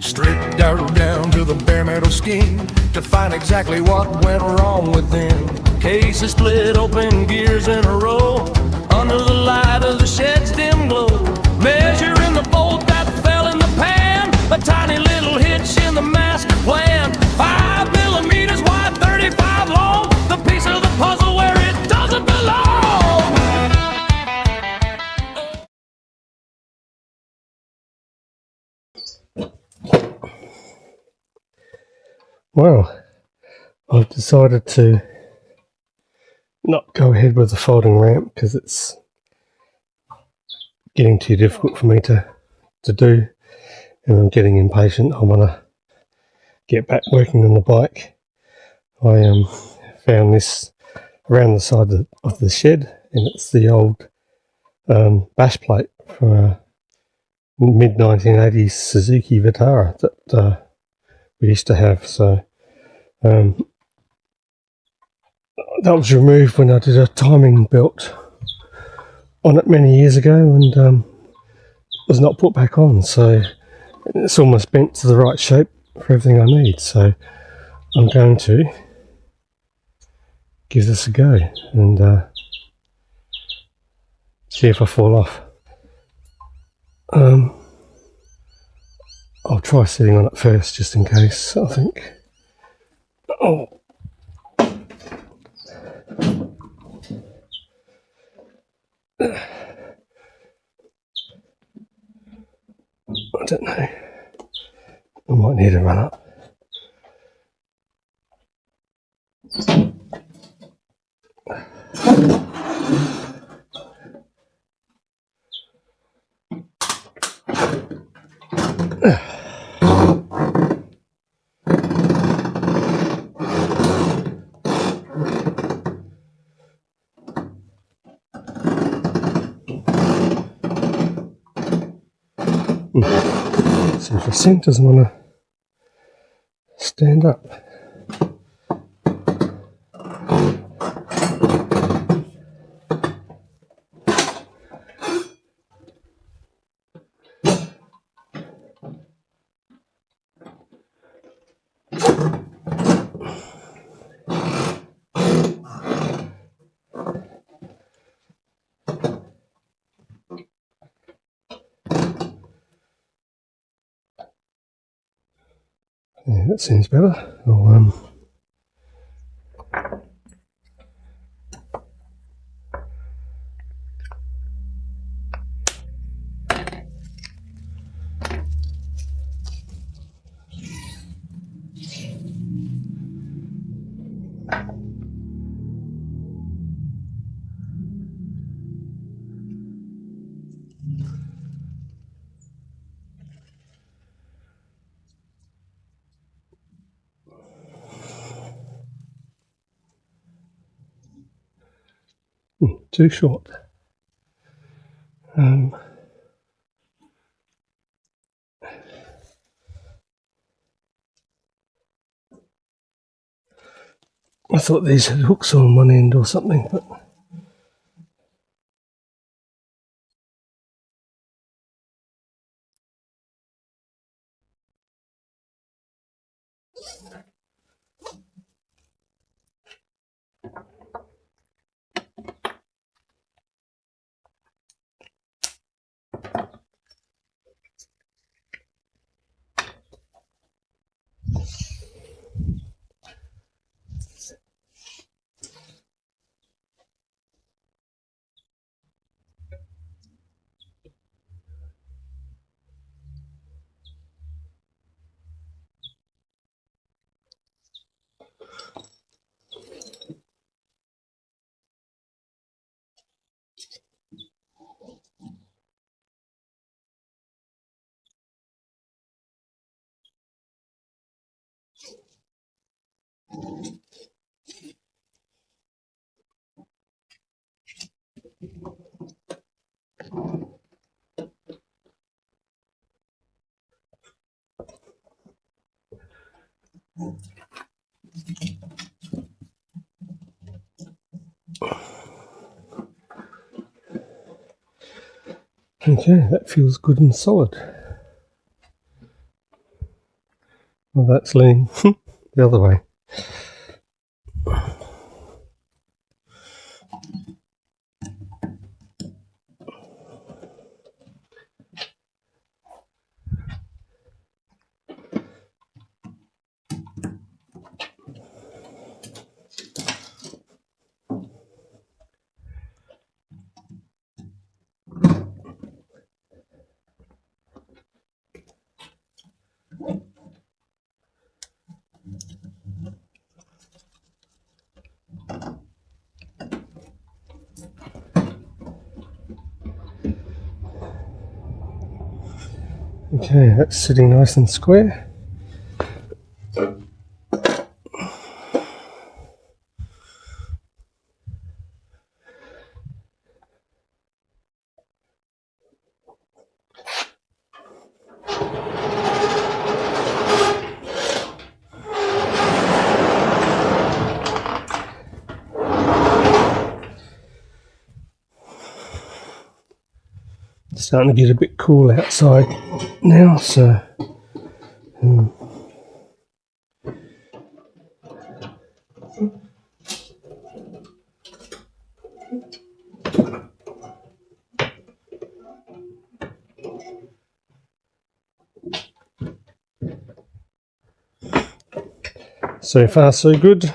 Stripped down to the bare metal skin to find exactly what went wrong within. Cases split open, gears in a row, under the light of the shed's dim glow. Measuring the bolt that fell in the pan, a tiny little hitch in the master plan. 5 millimeters wide, 35 long, the piece of the puzzle where it doesn't belong. Well, I've decided to not go ahead with the folding ramp because it's getting too difficult for me to do, and I'm getting impatient. I want to get back working on the bike. I found this around the side of the shed, and it's the old bash plate from a mid-1980s Suzuki Vitara that we used to have. So that was removed when I did a timing belt on it many years ago, and was not put back on, so it's almost bent to the right shape for everything I need. So I'm going to give this a go and see if I fall off. I'll try sitting on it first just in case, I think. Oh. I don't know. I might need to run up. It's interesting, doesn't want to stand up. Yeah, that seems better. Too short. I thought these had hooks on one end or something, but okay, that feels good and solid. Well, that's leaning the other way. Okay, that's sitting nice and square. It's starting to get a bit cool outside now, so so far so good.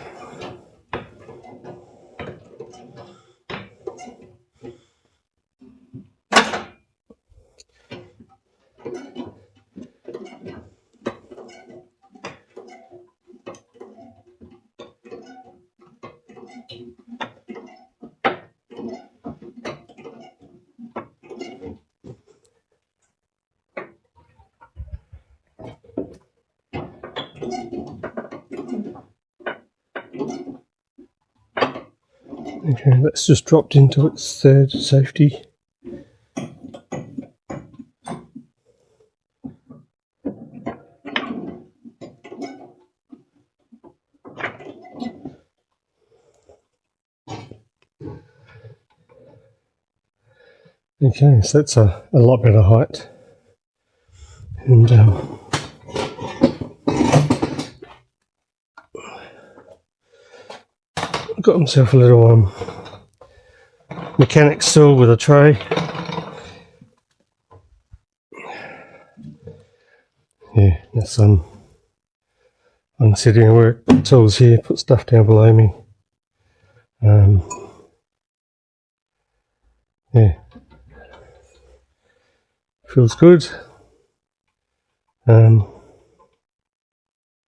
Okay, that's just dropped into its third safety. Okay, so that's a lot better height. And got himself a little mechanic stool with a tray. Yeah, that's I'm sitting and work tools here, put stuff down below me. Yeah, feels good.